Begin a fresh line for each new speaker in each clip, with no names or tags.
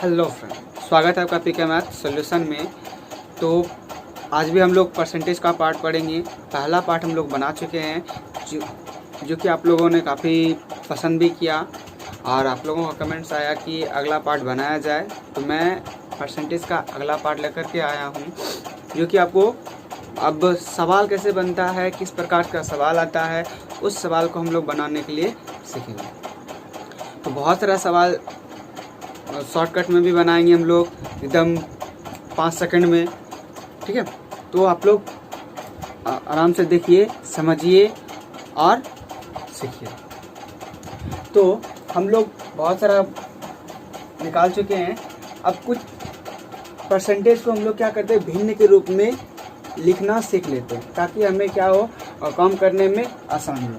Hello friend, स्वागत है आपका पीके मैथ सॉल्यूशन में। तो आज भी हम लोग परसेंटेज का पार्ट पढ़ेंगे। पहला पार्ट हम लोग बना चुके हैं जो कि आप लोगों ने काफ़ी पसंद भी किया और आप लोगों का कमेंट्स आया कि अगला पार्ट बनाया जाए। तो मैं परसेंटेज का अगला पार्ट लेकर के आया हूँ, जो कि आपको अब सवाल कैसे बनता है, किस प्रकार का सवाल आता है, उस सवाल को हम लोग बनाने के लिए सीखेंगे। तो बहुत सारा सवाल शॉर्टकट में भी बनाएंगे हम लोग, एकदम 5 सेकंड में। ठीक है, तो आप लोग आराम से देखिए, समझिए और सीखिए। तो हम लोग बहुत सारा निकाल चुके हैं। अब कुछ परसेंटेज को हम लोग क्या करते हैं, भिन्न के रूप में लिखना सीख लेते हैं, ताकि हमें क्या हो और काम करने में आसानी हो।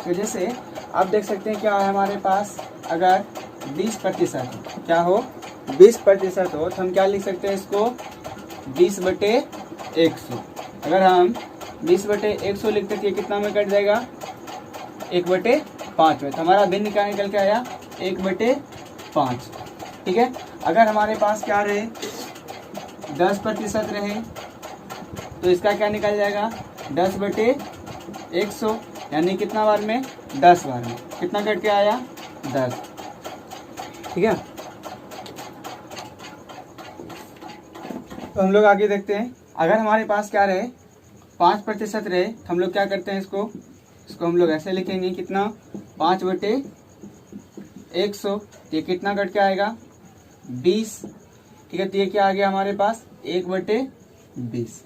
तो जैसे आप देख सकते हैं क्या है हमारे पास, अगर 20% क्या हो, 20% हो तो हम क्या लिख सकते हैं इसको, 20/100। अगर हम 20/100 लिखते तो ये कितना में कट जाएगा, 1/5 में। तो हमारा भिन्न क्या निकल के आया, 1/5। ठीक है, अगर हमारे पास क्या रहे, 10% रहे तो इसका क्या निकल जाएगा, 10/100, यानी कितना बार में, 10 बार में। कितना कट के आया, 10। ठीक है, तो हम लोग आगे देखते हैं। अगर हमारे पास क्या रहे, 5% रहे तो हम लोग क्या करते हैं, इसको हम लोग ऐसे लिखेंगे, कितना, 5/100। ये कितना कट के आएगा, 20। ठीक है, तो ये क्या आ गया हमारे पास, 1/20।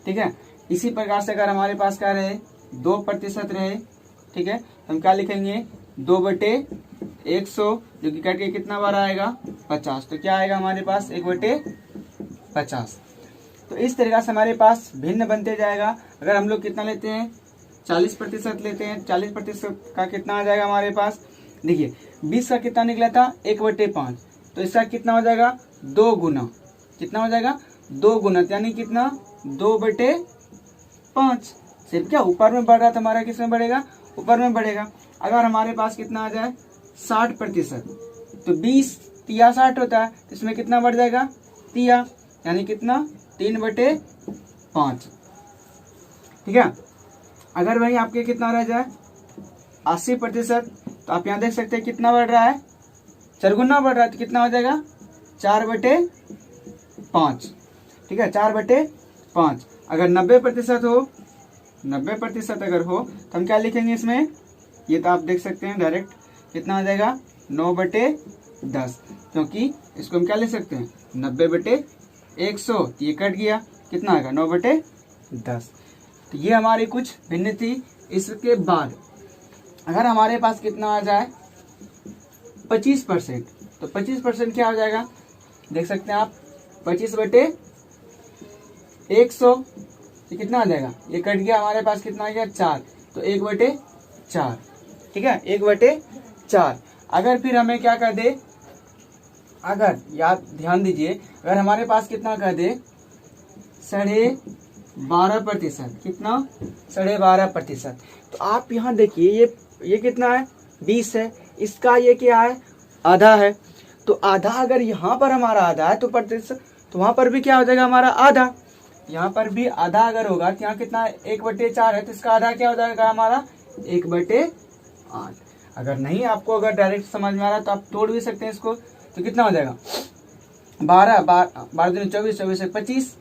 ठीक है, इसी प्रकार से अगर हमारे पास क्या रहे, 2% रहे, ठीक है, तो हम क्या लिखेंगे, 2/100, जो कि कट के कितना बार आएगा, 50। तो क्या आएगा हमारे पास, 1/50। तो इस तरीके से हमारे पास भिन्न बनते जाएगा। अगर हम लोग कितना लेते हैं, 40% लेते हैं, 40% का कितना आ जाएगा हमारे पास, देखिए 20 का कितना निकला था, 1/5। तो इसका कितना हो जाएगा, 2 गुना। कितना हो जाएगा, 2 गुना, यानी कितना, 2/5। सिर्फ क्या ऊपर में बढ़ रहा था हमारा, किस में बढ़ेगा, ऊपर में बढ़ेगा। अगर हमारे पास कितना आ जाए, 60%, तो 20 तिया 60 होता है, तो इसमें कितना बढ़ जाएगा, तिया, यानी कितना, 3/5। ठीक है, अगर वही आपके कितना रह जाए, 80%, तो आप यहाँ देख सकते हैं कितना बढ़ रहा है, 4 गुना बढ़ रहा है, तो कितना हो जाएगा, 4/5। ठीक है, 4/5। अगर 90% हो, 90% अगर हो तो हम क्या लिखेंगे इसमें, ये तो आप देख सकते हैं डायरेक्ट कितना आ जाएगा, 9/10, क्योंकि इसको हम क्या लिख सकते हैं, 90/100। ये कट गया, कितना आएगा, 9/10। तो ये हमारी कुछ भिन्न थी। इसके बाद अगर हमारे पास कितना आ जाए, 25%, तो 25% क्या हो जाएगा, देख सकते हैं आप, 25/100, ये कितना आ जाएगा, ये कट गया हमारे पास, कितना आ गया, 4। तो 1/4। ठीक है, 1/4। अगर फिर हमें क्या कर दे, अगर याद ध्यान दीजिए, अगर हमारे पास कितना कर दे, 12.5%, कितना, 12.5%, तो आप यहाँ देखिए, ये कितना है, 20 है, इसका ये क्या है, आधा है। तो आधा अगर यहाँ पर हमारा आधा है तो प्रतिशत, तो वहां पर भी क्या हो जाएगा हमारा आधा। यहाँ पर भी आधा अगर होगा तो यहाँ कितना, 1/4 है, तो इसका आधा क्या हो जाएगा हमारा, 1/8। अगर नहीं आपको अगर डायरेक्ट समझ में आ रहा तो आप तोड़ भी सकते हैं इसको। तो कितना हो जाएगा, 12 दूनी 24, 24 से 25,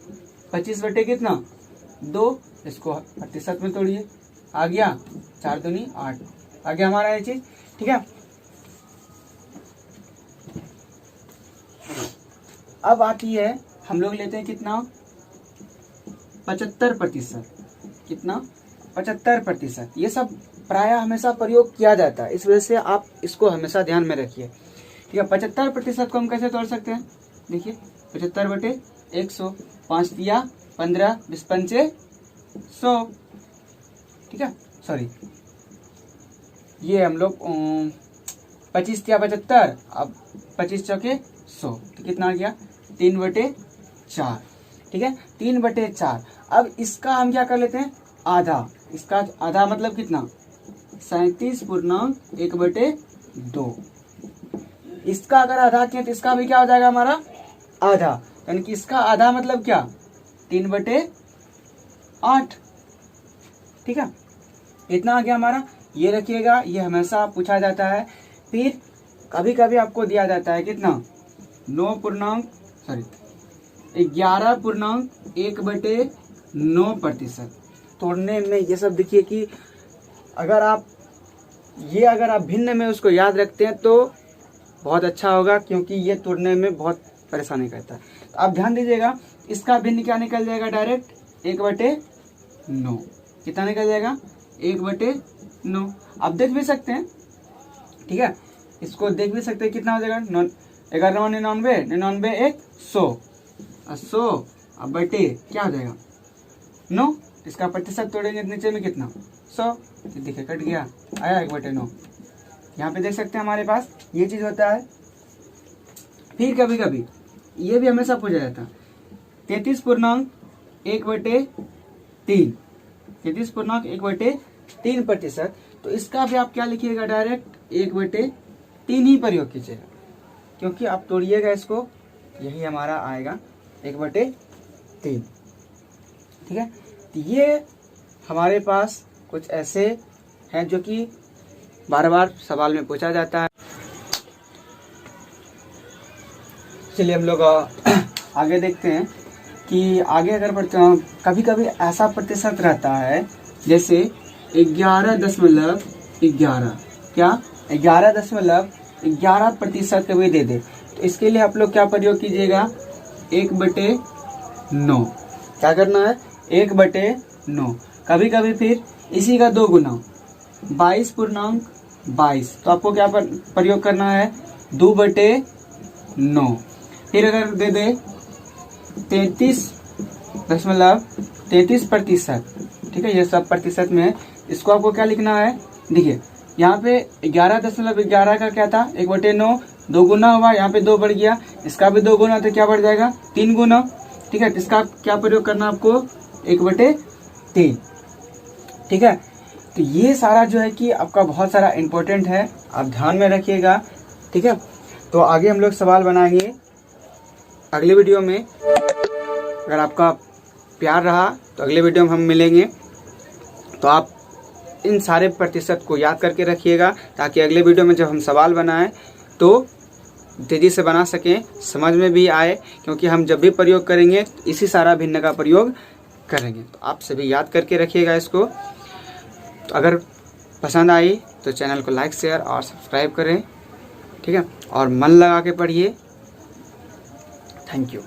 25 बटे कितना, 2। इसको प्रतिशत में तोड़िए, आ गया 4 दूनी 8, आ गया हमारा ये चीज। ठीक है, अब आती है, हम लोग लेते हैं कितना, 75%। कितना, 75%। ये सब प्रायः हमेशा प्रयोग किया जाता है, इस वजह से आप इसको हमेशा ध्यान में रखिए। ठीक है, 75% को हम कैसे तोड़ सकते हैं, देखिए 75/100, 5 तिया 15, 20 पंचे 100। ठीक है, सॉरी, ये हम लोग 25 तिया 75, अब 25 चौके 100, तो कितना आ गया, 3/4। ठीक है, 3/4। अब इसका हम क्या कर लेते हैं, आधा। इसका आधा मतलब कितना, 37.1/2। इसका अगर आधा किए तो इसका भी क्या हो जाएगा हमारा आधा, यानी कि इसका आधा मतलब क्या 3/8। ठीक है, इतना आ गया हमारा। ये रखिएगा, ये हमेशा पूछा जाता है। फिर कभी कभी आपको दिया जाता है कितना 11.1/9%। तोड़ने में ये सब देखिए कि अगर आप भिन्न में उसको याद रखते हैं तो बहुत अच्छा होगा, क्योंकि ये तोड़ने में बहुत परेशानी करता है। तो आप ध्यान दीजिएगा, इसका भिन्न क्या निकल जाएगा डायरेक्ट 1/9। कितना निकल जाएगा 1/9। आप देख भी सकते हैं, ठीक है, इसको देख भी सकते हैं कितना हो जाएगा 1199 99 1 100 100 अब बटे क्या हो जाएगा 9। इसका प्रतिशत तोड़ेंगे नीचे में कितना 100, देखिए कट गया, आया 1/9। यहाँ पे देख सकते हैं हमारे पास ये चीज होता है। फिर कभी कभी ये भी हमेशा पूछा जाता है 33.1/3 33.1/3%। तो इसका भी आप क्या लिखिएगा डायरेक्ट 1/3 ही प्रयोग कीजिएगा, क्योंकि आप तोड़िएगा इसको, यही हमारा आएगा 1/3। ठीक है, तो ये हमारे पास कुछ ऐसे हैं जो कि बार बार सवाल में पूछा जाता है। चलिए हम लोग आगे देखते हैं कि आगे अगर बढ़ते हैं, कभी कभी ऐसा प्रतिशत रहता है जैसे 11.11 क्या 11.11% कभी दे दे, तो इसके लिए आप लोग क्या प्रयोग कीजिएगा 1/9। क्या करना है 1/9। कभी कभी फिर इसी का 2 गुना 22.22, तो आपको क्या प्रयोग करना है 2/9। फिर अगर दे दे 33.33%, ठीक है, ये सब प्रतिशत में है, इसको आपको क्या लिखना है, देखिए यहाँ पे 11.11 का क्या था 1/9, 2 गुना हुआ, यहाँ पे 2 बढ़ गया, इसका भी 2 गुना, तो क्या बढ़ जाएगा 3 गुना। ठीक है, इसका क्या प्रयोग करना आपको 1/3। ठीक है, तो ये सारा जो है कि आपका बहुत सारा इम्पोर्टेंट है, आप ध्यान में रखिएगा। ठीक है, तो आगे हम लोग सवाल बनाएंगे अगले वीडियो में। अगर आपका प्यार रहा तो अगले वीडियो में हम मिलेंगे। तो आप इन सारे प्रतिशत को याद करके रखिएगा, ताकि अगले वीडियो में जब हम सवाल बनाएं तो तेज़ी से बना सकें, समझ में भी आए, क्योंकि हम जब भी प्रयोग करेंगे इसी सारा भिन्न का प्रयोग करेंगे। तो आप सभी याद करके रखिएगा इसको। तो अगर पसंद आई तो चैनल को लाइक शेयर और सब्सक्राइब करें। ठीक है, और मन लगा के पढ़िए। Thank you.